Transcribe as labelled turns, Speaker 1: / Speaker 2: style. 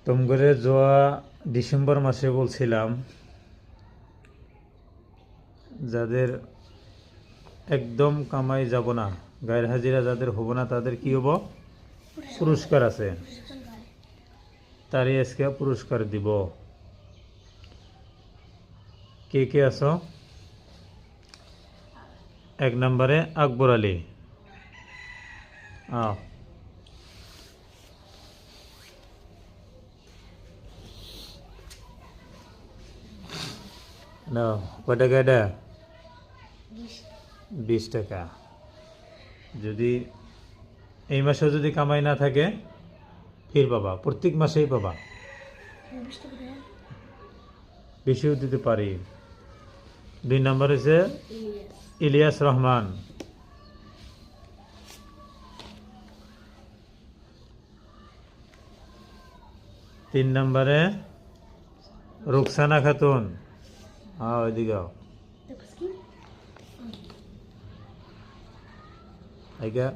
Speaker 1: তোমগরে Zoya December মাসে বলছিলাম যাদের একদম কামাই যাব না, গায়ের হাজিরা যাদের হবো না, তাদের কি হবো? পুরস্কার আছে, তারই আজকে পুরস্কার দিব। কে কে আছো? 1 নম্বরে আকবর আলী। কয় টাকা এটা? 20 টাকা। যদি এই মাসেও যদি কামাই না থাকে ফির পাবা, প্রত্যেক মাসেই পাবা। বেশিও দিতে পারি। 2 নম্বর হচ্ছে ইলিয়াস রহমান। 3 নম্বরে রুকসানা খাতুন। ওইদিকে আইগা।